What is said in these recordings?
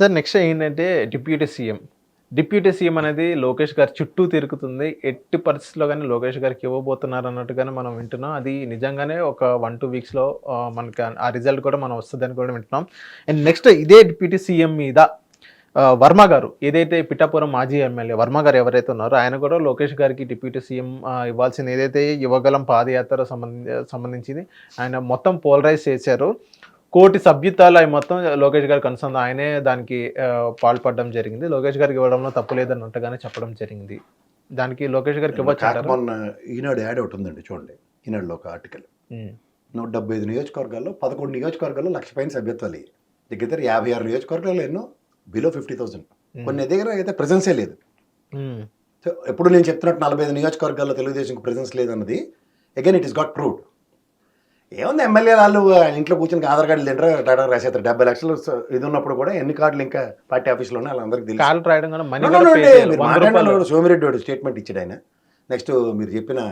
Sir next ఏంటంటే deputy CM అనేది లోకేష్ గారి చుట్టూ తిరుగుతుంది. ఎట్టి పరిస్థితిలో గాని లోకేష్ గారికి ఇవ్వబోతున్నారు అన్నట్టుగానే మనం వింటున్నాం. అది నిజంగానే ఒక 1, 2 వీక్స్‌లో మనకి ఆ రిజల్ట్ కూడా మనం వస్తదని కూడా వింటున్నాం. అండ్ నెక్స్ట్ ఇదే డిప్యూటీ సీఎం మీద వర్మ గారు ఏదైతే పిఠాపురం మాజీ ఎమ్మెల్యే వర్మ గారు ఎవరైతే ఉన్నారో ఆయన కూడా లోకేష్ గారికి డిప్యూటీ సీఎం ఇవ్వాల్సింది ఏదైతే యువగలం పాదయాత్ర సంబంధించింది ఆయన మొత్తం పోలరైజ్ చేశారు. కోటి సభ్యత్వాలు అవి మొత్తం లోకేష్ గారికి కన్సర్న్ ఆయనే దానికి పాల్పడడం జరిగింది. లోకేష్ గారికి ఇవ్వడంలో తప్పు లేదన్నట్టుగానే చెప్పడం జరిగింది. దానికి లోకేష్ గారికి ఇవ్వచ్చారా? మొన్న ఈనాడు యాడ్ ఒకటి ఉందండి చూడండి. ఈనాడులో ఒక ఆర్టికల్ 175 నియోజకవర్గాల్లో 11 నియోజకవర్గాల్లో 1,00,000 పైన సభ్యత్వాలు దగ్గర 56 నియోజకవర్గాల్లో ఎన్నో బిలో 50,000 కొన్ని దగ్గర అయితే ప్రెజెన్సే లేదు. సో ఎప్పుడు నేను చెప్తున్నట్టు 45 నియోజకవర్గాల్లో తెలుగుదేశంకి ప్రెజెన్స్ లేదన్నది again it is got proved. ఏముంది ఎమ్మెల్యే వాళ్ళు ఇంట్లో కూర్చొని ఆధార్ కార్డులు తింటారు టాటా రాసేస్తారు. 70 లక్షలు ఇది ఉన్నప్పుడు కూడా ఎన్ని కార్డులు ఇంకా పార్టీ ఆఫీస్లోనే వాళ్ళందరికీ తెలుసు. సోమిరెడ్డి వాడు స్టేట్మెంట్ ఇచ్చాడు ఆయన. నెక్స్ట్ మీరు చెప్పిన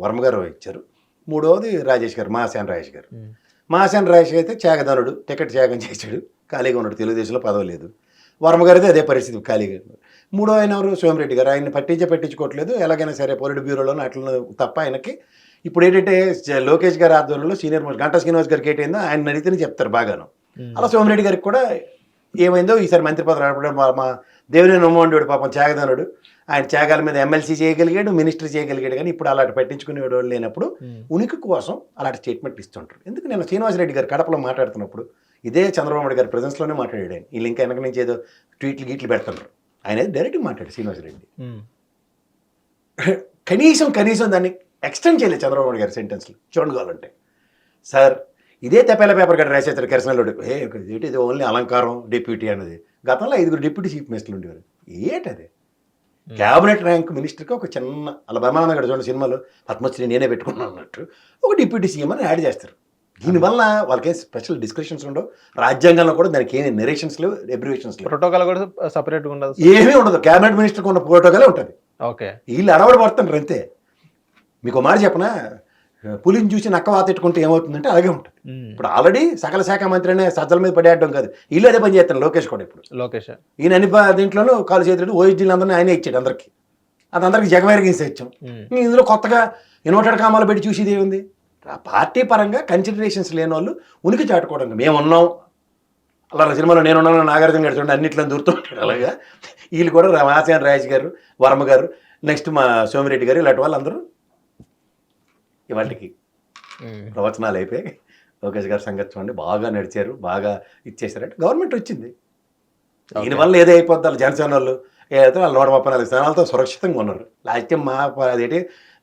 వర్మ గారు ఇచ్చారు. మూడవది రాజేష్ గారు, మహాసేన రాజేష్ గారు. మహాసేన రాజేష్ అయితే త్యాగదానుడు, టికెట్ త్యాగం చేశాడు, ఖాళీగా ఉన్నాడు, తెలుగుదేశంలో పదవి లేదు. వర్మ గారిది అదే పరిస్థితి, ఖాళీగా. మూడో ఆయన ఎవరు? సోమిరెడ్డి గారు. ఆయన్ని పట్టించుకోవట్లేదు, ఎలాగైనా సరే పొలిట్ బ్యూరోలోనూ అట్లా తప్ప ఆయనకి ఇప్పుడు ఏంటంటే లోకేష్ గారి ఆధ్వర్యంలో సీనియర్ మోస్ట్ గంటా శ్రీనివాస్ గారికి ఏంటైందో ఆయన అడిగితేనే చెప్తారు బాగాను. అలా సోమిరెడ్డి గారికి కూడా ఏమైందో ఈసారి మంత్రి పదవి రావడం మా దేవినేని ఉమ్మడి పాపం త్యాగదానుడు, ఆయన త్యాగాల మీద ఎమ్మెల్సీ చేయగలిగాడు, మినిస్టర్ చేయగలిగాడు. కానీ ఇప్పుడు అలాంటి పట్టించుకునేవాడు లేనప్పుడు ఉనికి కోసం అలాంటి స్టేట్మెంట్ ఇస్తుంటారు. ఎందుకు నేను శ్రీనివాసరెడ్డి గారు కడపలో మాట్లాడుతున్నప్పుడు ఇదే చంద్రబాబు నాయుడు గారి ప్రెజెన్స్లోనే మాట్లాడాడు ఆయన. వీళ్ళు ఇంకా వెనక నుంచి ఏదో గీట్లు పెడుతున్నారు. ఆయన డైరెక్ట్గా మాట్లాడు శ్రీనివాసరెడ్డి. కనీసం దాన్ని ఎక్స్టెండ్ చేయలేదు చంద్రబాబు నాయుడు గారి సెంటెన్స్లు చూడండి కావాలంటే. సార్ ఇదే తెప్పేల పేపర్ గడ్డ రాసేస్తారు కిరసనలోడు. ఇది ఓన్లీ అలంకారం డిప్యూటీ అన్నది. గతంలో 5 డిప్యూటీ చీఫ్ మినిస్టర్లు ఉండేవారు. ఏంటది? క్యాబినెట్ ర్యాంక్ మినిస్టర్కి ఒక చిన్న అలా బెమానంద గడ చూడండి సినిమాలో పద్మశ్రీ నేనే పెట్టుకున్నాను అన్నట్టు ఒక డిప్యూటీ సీఎం అని యాడ్ చేస్తారు. దీనివల్ల వాళ్ళకేం స్పెషల్ డిస్కషన్స్ ఉండవు. రాజ్యాంగంలో కూడా దానికి ఏమి నెరేషన్స్ లేవు, అబ్రివేషన్స్ లేవు, ప్రోటోకాల్ కూడా సపరేట్గా ఉండదు, ఏమీ ఉండదు. క్యాబినెట్ మినిస్టర్కి ఉన్న ప్రోటోకాలే ఉంటుంది. ఓకే, వీళ్ళు అడవడి పడుతున్నారు అంతే. మీకు మాట చెప్పనా, పులిని చూసి నక్క వాతెట్టుకుంటే ఏమవుతుందంటే అలాగే ఉంటుంది. ఇప్పుడు ఆల్రెడీ సకల శాఖ మంత్రి అనే సజ్జల మీద పడేయడం కాదు, వీళ్ళు అదే పని చేస్తాను. లోకేష్ కూడా ఇప్పుడు ఈయన అన్ని దీంట్లోనూ కాలు చేతులు ఓఎస్డీలు అందరినీ ఆయనే ఇచ్చాడు అందరికి. అది అందరికి జగమేరగించి ఇచ్చాం. ఇందులో కొత్తగా ఇన్వర్టెడ్ కామాలు పెట్టి చూసేది ఏముంది? పార్టీ పరంగా కన్సిడరేషన్స్ లేని వాళ్ళు ఉనికి చాటుకోవడం. మేము ఉన్నాం అలా సినిమాలో నేను ఉన్నాను, నాగార్జున గారు చూడండి అన్నిట్లో దూరుతుంటాడు. అలాగా వీళ్ళు కూడా మహాసేన రాజేష్ గారు, వర్మ గారు, నెక్స్ట్ మా సోమిరెడ్డి గారు, ఇలాంటి వాళ్ళందరూ ఇవాళకి ప్రవచనాలు అయిపోయి లోకేష్ గారి సంగతి చూడండి బాగా నడిచారు, బాగా ఇచ్చేసారంటే గవర్నమెంట్ వచ్చింది. దీనివల్ల ఏదో అయిపోద్ది. వాళ్ళు జనసేన వాళ్ళు ఏదైతే వాళ్ళు 134 స్థానాలతో సురక్షితంగా ఉన్నారు. లాస్ట్ టైం అదేంటి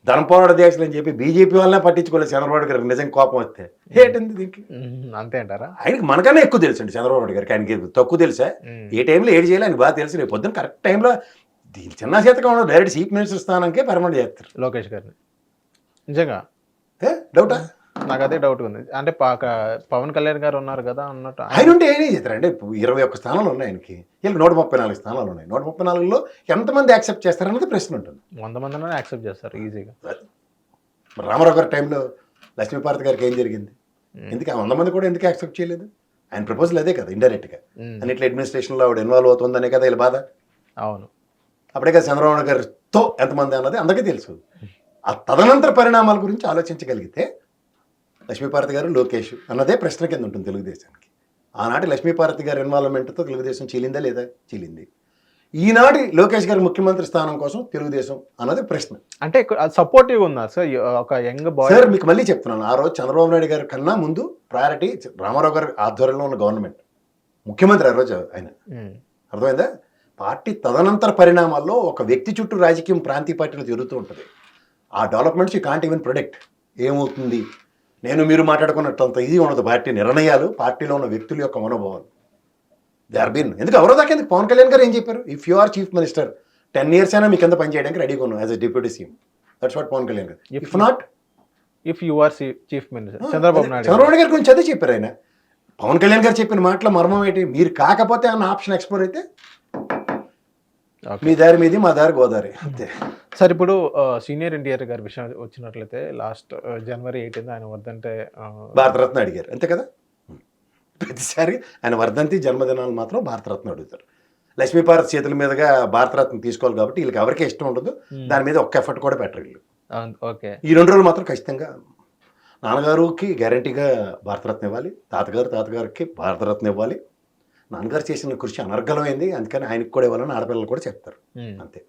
ధనపోరాట దేశాలు అని చెప్పి బీజేపీ వాళ్ళనే పట్టించుకోలేదు చంద్రబాబు గారికి. నిజంగా కోపం వస్తే ఏంటంది దీంట్లో అంతే అంటారా? ఆయనకి మనకన్నా ఎక్కువ తెలుసు అండి చంద్రబాబు నాయుడు గారికి. ఆయనకి తక్కువ తెలుసా? ఏ టైంలో ఏడు చేయాలి ఆయనకి బాగా తెలుసు. రేపు పొద్దున్న కరెక్ట్ టైంలో దీని చిన్న చేతగా ఉండదు, డైరెక్ట్ చీఫ్ మినిస్టర్ స్థానానికే పర్మనెంట్ చేస్తారు లోకేష్ గారిని. నిజంగా డౌటా? నాకు అదే డౌట్ ఉంది. అంటే పవన్ కళ్యాణ్ గారు ఉన్నారు కదా అన్నట్టు ఆయన ఉంటే ఏం చేస్తారంటే 21 స్థానాలు ఉన్నాయి ఆయనకి, వీళ్ళకి 134 స్థానాలు ఉన్నాయి. 134లో ఎంతమంది యాక్సెప్ట్ చేస్తారన్నది ప్రశ్న ఉంటుంది. 100 మందినే యాక్సెప్ట్ చేస్తారు ఈజీగా. రామారావు గారి టైంలో లక్ష్మీపార్వతి గారికి ఏం జరిగింది? ఎందుకు 100 మంది కూడా ఎందుకు యాక్సెప్ట్ చేయలేదు? ఆయన ప్రపోజల్ అదే కదా, ఇండైరెక్ట్గా అన్నిట్లో అడ్మినిస్ట్రేషన్లో ఆవిడ ఇన్వాల్వ్ అవుతుందనే కదా వీళ్ళ బాధ. అవును, అప్పుడే కదా చంద్రబాబు గారితో ఎంతమంది అన్నది అందరికీ తెలుసు. ఆ తదనంతర పరిణామాల గురించి ఆలోచించగలిగితే లక్ష్మీపార్వతి గారు, లోకేష్ అన్నదే ప్రశ్న కింద ఉంటుంది తెలుగుదేశానికి. ఆనాటి లక్ష్మీపార్వతి గారి ఇన్వాల్వ్మెంట్తో తెలుగుదేశం చీలిందా లేదా? చీలింది. ఈనాటి లోకేష్ గారి ముఖ్యమంత్రి స్థానం కోసం తెలుగుదేశం అన్నది ప్రశ్న. అంటే సపోర్టివ్ ఉందా సార్ ఒక యంగ్ బాయ్? సార్ మీకు మళ్ళీ చెప్తున్నాను, ఆ రోజు చంద్రబాబు నాయుడు గారి కన్నా ముందు ప్రయారిటీ రామారావు గారి ఆధ్వర్యంలో ఉన్న గవర్నమెంట్, ముఖ్యమంత్రి ఆ రోజు ఆయన. అర్థమైందా? పార్టీ తదనంతర పరిణామాల్లో ఒక వ్యక్తి చుట్టూ రాజకీయం ప్రాంతీయ పార్టీలు తిరుగుతూ ఉంటుంది. ఆ developments you can't even product. ఏమవుతుంది నేను మీరు మాట్లాడుకున్నట్టు అంత ఈజీ ఉండదు. పార్టీ నిర్ణయాలు, పార్టీలో ఉన్న వ్యక్తుల యొక్క మనోభావాలు దే ఆర్ బీన్. ఎందుకు ఎవరో దాకా ఎందుకు? పవన్ కళ్యాణ్ గారు ఏం చెప్పారు? If you are chief minister 10 years అయినా మీ కింద పనిచేయడానికి రెడీగా ఉన్నాం as a deputy CM. That's what Pawan Kalyan గారు. If not if you are chief minister Chandrababu Naidu గారి గురించి అదే చెప్పారు ఆయన. పవన్ కళ్యాణ్ గారు చెప్పిన మాటల మర్మం ఏంటి? మీరు కాకపోతే అన్న ఆప్షన్ ఎక్స్ప్లోర్ అయితే మీ దారి మీది, మా దారి గోదావరి అంతే. సార్ ఇప్పుడు సీనియర్ ఎన్టీఆర్ గారి విషయం వచ్చినట్లయితే లాస్ట్ January 18 ఆయన వద్దంటే భారతరత్న అడిగారు అంతే కదా. ప్రతిసారి ఆయన వర్ధంతి జన్మదినాలు మాత్రం భారతరత్న అడుగుతారు. లక్ష్మీపార్వతి చేతుల మీదుగా భారతరత్న తీసుకోవాలి కాబట్టి వీళ్ళకి ఎవరికీ ఇష్టం ఉండదు, దాని మీద ఒక్క ఎఫర్ట్ కూడా పెట్టరు వీళ్ళు. ఓకే. ఈ 2 రోజులు మాత్రం ఖచ్చితంగా నాన్నగారికి గ్యారంటీగా భారతరత్న ఇవ్వాలి, తాతగారికి భారతరత్న ఇవ్వాలి. నాన్నగారు చేసిన కృషి అనర్గళమైంది, అందుకని ఆయనకు కూడా ఇవ్వాలని ఆడపిల్లలు కూడా చెప్తారు. అంతే,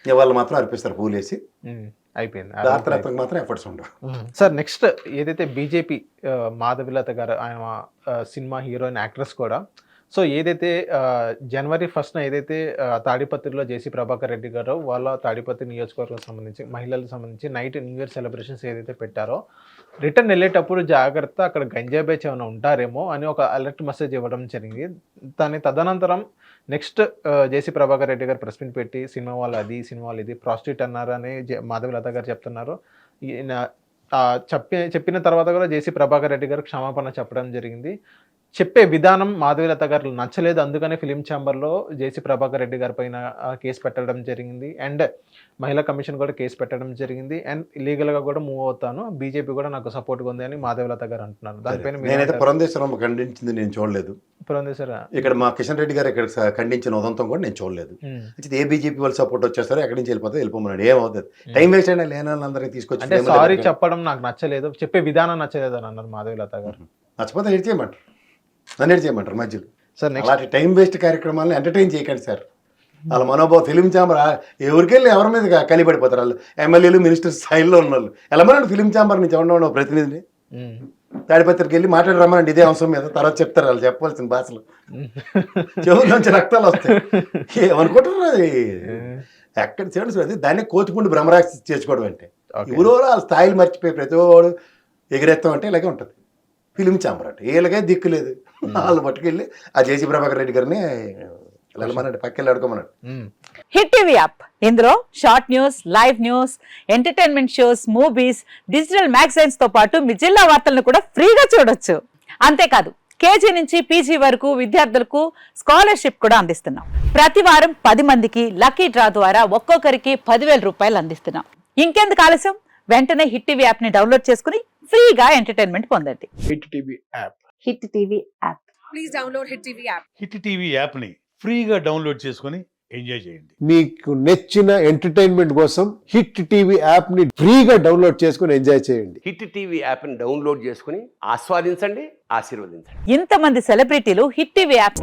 ఇవాళ మాత్రం అర్పిస్తారు పూలేసి, అయిపోయింది. భారతరత్నకు మాత్రం ఎఫర్ట్స్ ఉండవు. సార్ నెక్స్ట్ ఏదైతే బీజేపీ మాధవిలత గారు ఆయన సినిమా హీరోయిన్ యాక్ట్రెస్ కూడా, సో ఏదైతే జనవరి 1న ఏదైతే తాడిపత్రిలో జేసీ ప్రభాకర్ రెడ్డి గారు వాళ్ళ తాడిపత్రి నియోజకవర్గం సంబంధించి మహిళలకు సంబంధించి నైట్ న్యూ ఇయర్ సెలబ్రేషన్స్ ఏదైతే పెట్టారో, రిటర్న్ వెళ్ళేటప్పుడు జాగ్రత్త అక్కడ గంజాయి బ్యాచ్ ఏమైనా ఉంటారేమో అని ఒక అలర్ట్ మెసేజ్ ఇవ్వడం జరిగింది. దాని తదనంతరం నెక్స్ట్ జేసీ ప్రభాకర్ రెడ్డి గారు ప్రెస్ మీట్ పెట్టి సినిమా వాళ్ళు అది, సినిమా వాళ్ళు ఇది, ప్రాస్టిట్యూట్ అన్నారని మాధవిలత గారు చెప్తున్నారు. చెప్పిన తర్వాత కూడా జేసీ ప్రభాకర్ రెడ్డి గారు క్షమాపణ చెప్పడం జరిగింది. చెప్పే విధానం మాధవిలత గారు నచ్చలేదు, అందుకనే ఫిలిం ఛాంబర్లో జేసీ ప్రభాకర్ రెడ్డి గారి పైన కేసు పెట్టడం జరిగింది. అండ్ మహిళా కమిషన్ కూడా కేసు పెట్టడం జరిగింది. అండ్ ఇల్లీగల్గా కూడా మూవ్ అవుతాను, బీజేపీ కూడా నాకు సపోర్ట్గా ఉంది అని మాధవిలత గారు అంటున్నారు. దానిపైన నేనైతే పురంధేశ్వరమ్మ ఖండించింది నేను చూడలేదు. పురంధేశ్వర ఇక్కడ మా కిషన్ రెడ్డి గారు ఇక్కడ ఖండించిన ఉదంతం కూడా నేను చూడలేదు. ఏ బీజేపీ వాళ్ళు సపోర్ట్ వచ్చేస్తారో ఎక్కడి నుంచి వెళ్ళిపోమన్నాడు, ఏమవుతుంది, టైం వేస్ట్ అయినా లేనందరినీ తీసుకొచ్చి అంటే సారీ చెప్పడం నాకు నచ్చలేదు, చెప్పే విధానం నచ్చలేదు అని అన్నారు మాధవిలత గారు. నచ్చపోతే ఎడ్ చేయమంటారు, నన్ను ఎడ్ చేయమంటారు మధ్యలో. సార్ అలాంటి టైం వేస్ట్ కార్యక్రమాలను ఎంటర్టైన్ చేయకండి సార్. వాళ్ళ మనోభావ ఫిలిం ఛాంబర్ ఎవరికి వెళ్ళి ఎవరి మీద కలిపడిపోతారు. వాళ్ళు ఎమ్మెల్యేలు మినిస్టర్ స్థాయిలో ఉన్న వాళ్ళు ఎలా మన ఫిలిం ఛాంబర్ నుంచి ఎవరన్నా ప్రతినిధిని తాడిపత్రికి వెళ్ళి మాట్లాడి రమ్మనండి ఇదే అంశం మీద, తర్వాత చెప్తారు వాళ్ళు చెప్పవలసిన భాషలు. చెవుల నుంచి రక్తాలు వస్తాయి, ఏమనుకుంటారు అది ఎక్కడ చేయడం. దాన్ని కోతిపుండి భ్రమరాక్షి చేసుకోవడం అంటే ఊరో వాళ్ళ స్థాయిలు మర్చిపోయి ప్రతి వాడు ఎగిరెత్తం అంటే ఇలాగే ఉంటుంది ఫిలిం ఛాంబర్ అంటే. వీళ్ళకే దిక్కు లేదు, వాళ్ళు పట్టుకెళ్ళి ఆ జేసీ ప్రభాకర్ రెడ్డి గారిని వెళ్ళమన్నాడు, పక్కెళ్ళి అడుకోమన్నాడు. హిట్ టీవీ యాప్, ఇందులో short news, live news, entertainment shows, movies, digital magazines తో పాటు మీ జిల్లా వార్తలను కూడా ఫ్రీగా చూడొచ్చు. అంతేకాదు కేజీ నుంచి పీజీ వరకు విద్యార్థులకు స్కాలర్షిప్ కూడా అందిస్తున్నాం. ప్రతి వారం 10 మందికి లక్కీ డ్రా ద్వారా ఒక్కొక్కరికి 10,000 రూపాయలు అందిస్తున్నాం. ఇంకెందుకు ఆలస్యం, వెంటనే హిట్ టీవీ యాప్ ని డౌన్లోడ్ చేసుకుని ఫ్రీగా ఎంటర్టైన్మెంట్ పొందండి. Hit TV app. Hit TV app. Please download hit TV app. Hit TV యాప్ని ఫ్రీగా డౌన్లోడ్ చేసుకొని ఎంజాయ్ చేయండి. మీకు నచ్చిన ఎంటర్టైన్మెంట్ కోసం హిట్ టీవీ యాప్ ని ఫ్రీగా డౌన్లోడ్ చేసుకుని ఎంజాయ్ చేయండి. హిట్ టీవీ యాప్ని డౌన్లోడ్ చేసుకుని ఆస్వాదించండి, ఆశీర్వదించండి. ఇంతమంది సెలబ్రిటీలు హిట్ టీవీ యాప్